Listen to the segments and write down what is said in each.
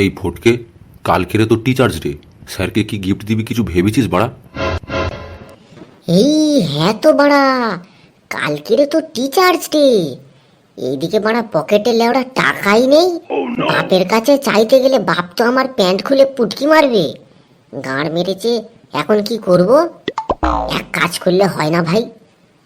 এই ফটকে, কালকেরে তো টিচার্স ডে, স্যারকে কি গিফট দিবি কিছু ভেবেছিস বাড়া? এই হ্যাঁ তো বাড়া, কালকেরে তো টিচার্স ডে। এইদিকে বাড়া পকেটে লেওড়া টাকাই নেই। বাপের কাছে চাইতে গেলে বাপ তো আমার প্যান্ট খুলে পুটকি মারবে। গাঁড় মেরেছে, এখন কি করব? এক কাজ করলে হয় না ভাই,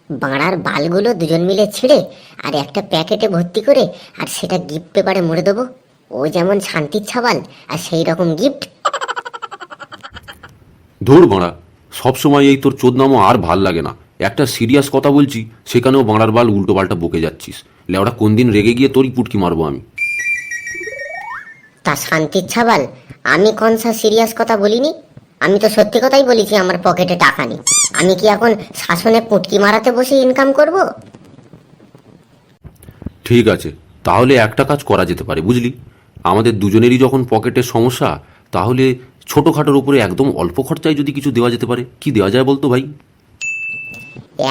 বাড়ার বালগুলো দুজন মিলে ছিঁড়ে আর একটা প্যাকেটে ভর্তি করে আর সেটা গিফট পেপারে মুড়ে দেবো। ও যেমন শান্তির ছাবাল আর সেই রকম গিফট। ধুর বাড়া, সবসময় এই তোর চোদনামো আর ভাল লাগে না। একটা সিরিয়াস কথা বলছি, সেখানেও বাড়ার বাল উল্টো পাল্টা বকে যাচ্ছিস। লেওড়া কোন দিন রেগে গিয়ে তোরই পুটকি মারবো আমি। তা শান্তির ছাবাল, আমি কোন সা সিরিয়াস কথা বলিনি? আমি তো সত্যি কথাই বলেছি আমার পকেটে টাকা নেই। আমি কি এখন শাসনে পুটকি মারাতে বসে ইনকাম করব? ঠিক আছে, তাহলে একটা কাজ করা যেতে পারে বুঝলি। আমাদের দুজনেরই যখন পকেটের সমস্যা, তাহলে ছোটোখাটোর উপরে একদম অল্প খরচায় যদি কিছু দেওয়া যেতে পারে, কি দেওয়া যায় বলতো ভাই?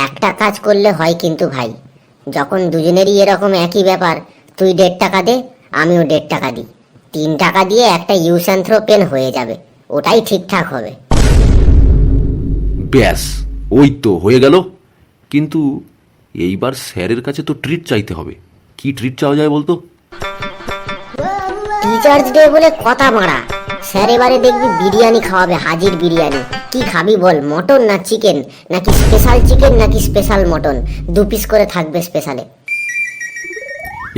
একটা কাজ করলে হয় কিন্তু ভাই, যখন দুজনেরই এরকম একই ব্যাপার, তুই 1.5 টাকা দে, আমিও 1.5 টাকা দিই। 3 টাকা দিয়ে একটা ইউজ অ্যান্ড থ্রো পেন হয়ে যাবে, ওটাই ঠিকঠাক হবে। ব্যাস, ওই তো হয়ে গেল। কিন্তু এইবার স্যারের কাছে তো ট্রিট চাইতে হবে। কি ট্রিট চাওয়া যায় বলতো? টিচার্স ডে বলে কথা মারা, স্যার এবারে দেখবি বিরিয়ানি খাওয়াবে, হাজির বিরিয়ানি। কি খাবি বল, মটন না চিকেন, নাকি স্পেশাল চিকেন নাকি স্পেশাল মটন? 2 পিস করে থাকবে স্পেশালে।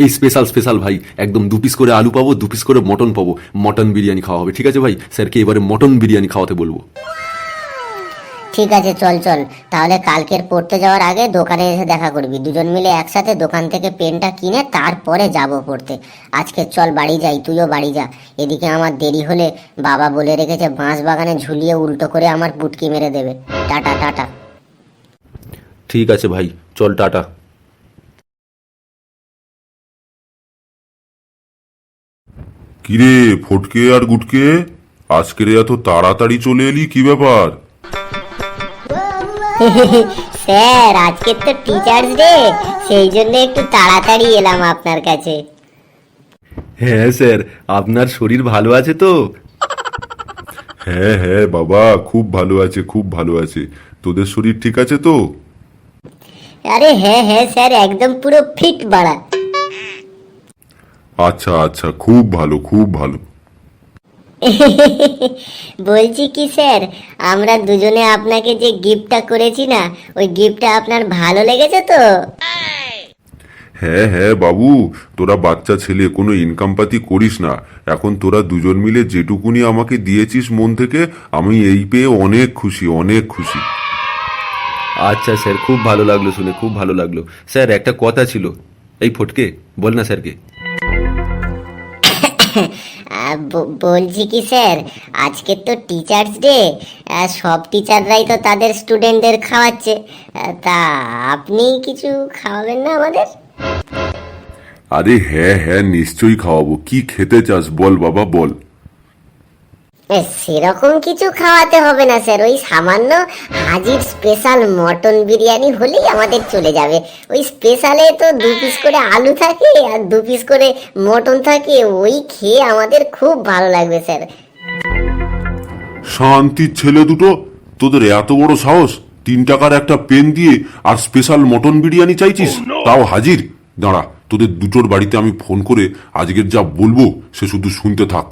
এই স্পেশাল স্পেশাল ভাই, একদম 2 পিস করে আলু পাবো, 2 পিস করে মটন পাবো, মটন বিরিয়ানি খাওয়া হবে। ঠিক আছে ভাই, স্যারকে এবারে মটন বিরিয়ানি খাওয়াতে বলবো। ঠিক আছে, চল চল তাহলে কালকের পড়তে যাওয়ার আগে দোকানে এসে দেখা করবি। দুজন মিলে একসাথে দোকান থেকে পেনটা কিনে তারপরে যাব পড়তে। আজকে চল বাড়ি যাই, তুইও বাড়ি যা। এদিকে আমার দেরি হলে বাবা বলে রেখেছে বাঁশ বাগানে ঝুলিয়ে উল্টো করে আমার পুটকি মেরে দেবে। Tata tata. ঠিক আছে ভাই, চল টাটা। কিরে ফটকে আর গুটকে, আজকের এত তাড়াতাড়ি চলে এলি, কি ব্যাপার? স্যার আজকে তো টিচার্স ডে, সেই জন্য একটু তাড়াতাড়ি এলাম আপনার কাছে। হ্যাঁ স্যার, আপনার শরীর ভালো আছে তো? হ্যাঁ হ্যাঁ বাবা, খুব ভালো আছে, খুব ভালো আছে। তোদের শরীর ঠিক আছে তো? আরে হ্যাঁ হ্যাঁ স্যার, একদম পুরো ফিট বাড়া। আচ্ছা আচ্ছা, খুব ভালো খুব ভালো। বলছি কি স্যার, আমরা দুজনে আপনাকে যে গিফটটা করেছি না, ওই গিফটটা আপনার ভালো লেগেছে তো? হ্যাঁ হ্যাঁ বাবু, তোরা বাচ্চা ছেলে, কোনো ইনকাম পাতি করিস না। এখন তোরা দুজন মিলে যেটুকুনি আমাকে দিয়েছিস মন থেকে, আমি এই পেয়ে অনেক খুশি, অনেক খুশি। আচ্ছা স্যার, খুব ভালো লাগলো শুনে, খুব ভালো লাগলো। স্যার একটা কথা ছিল। এই ফটকে, বল না স্যারকে। বলছি কি স্যার, আজকে তো টিচার্স ডে, সব টিচাররাই তো তাদের স্টুডেন্টদের খাওয়াচ্ছে, তা আপনি কিছু খাওয়াবেন না আমাদের? আরে হ্যাঁ হ্যাঁ, নিশ্চয়ই খাওয়াবো। কি খেতে চাস বল বাবা, বল। সেরকম কিছু খাওয়াতে হবে না স্যার, ওই সামান্য হাজির স্পেশাল মটন বিরিয়ানি হলেই আমাদের চলে যাবে। ওই স্পেশালে তো 2 পিস করে আলু থাকে আর 2 পিস করে মটন থাকে, ওই খেয়ে আমাদের খুব ভালো লাগবে স্যার। শান্তির ছেলে দুটো, তোদের এত বড় সাহস! 3 টাকার একটা পেন দিয়ে আর স্পেশাল মটন বিরিয়ানি চাইছিস, তাও হাজির। দাঁড়া, তোদের দুটোর বাড়িতে আমি ফোন করে আজকের যা বলবো সে শুধু শুনতে থাক।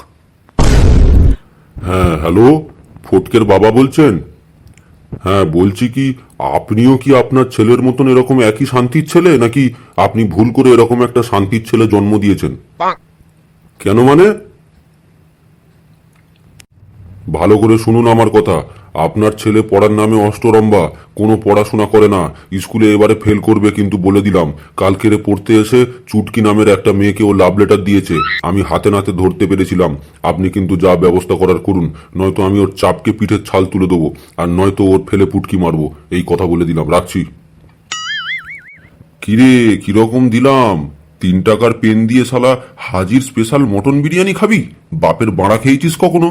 হ্যাঁ হ্যালো, ফটকের বাবা বলছেন? হ্যাঁ বলছি কি, আপনিও কি আপনার ছেলের মতন এরকম একই শান্তির ছেলে, নাকি আপনি ভুল করে এরকম একটা শান্তির ছেলে জন্ম দিয়েছেন? কেন মানে? ভালো করে শুনুন আমার কথা। আপনার ছেলে পড়ার নামে অষ্টরম্বা, কোনো পড়াশোনা করে না। স্কুলে এবারে ফেল করবে কিন্তু বলে দিলাম। কালকেরে পড়তে এসে চুটকি নামের একটা মেয়েকে ও লাভ লেটার দিয়েছে, আমি হাতে নাতে ধরতে পেরেছিলাম। আপনি কিন্তু যা ব্যবস্থা করার করুন, নয়তো আমি ওর চাপকে পিঠের ছাল তুলে দেবো, আর নয়তো ওর ফেলে পুটকি মারবো। এই কথা বলে দিলাম, রাখছি। কিরে, কিরকম দিলাম? 3 টাকার পেন দিয়ে শালা হাজির স্পেশাল মটন বিরিয়ানি খাবি? বাপের বাড়া খেয়েছিস কখনো?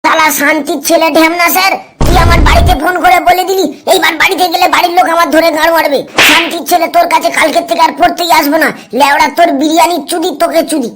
শালা শান্তির ছেলে ঢ্যামনা স্যার, তুই আমার বাড়িতে ফোন করে বলে দিলি এইবার বাড়িতে গেলে বাড়ির লোক আমার ধরে গাড় মারবে। শান্তির ছেলে, তোর কাছে কালকের থেকে আর পড়তেই আসবো না। লেওড়া তোর বিরিয়ানি চুদি, তোকে চুদি।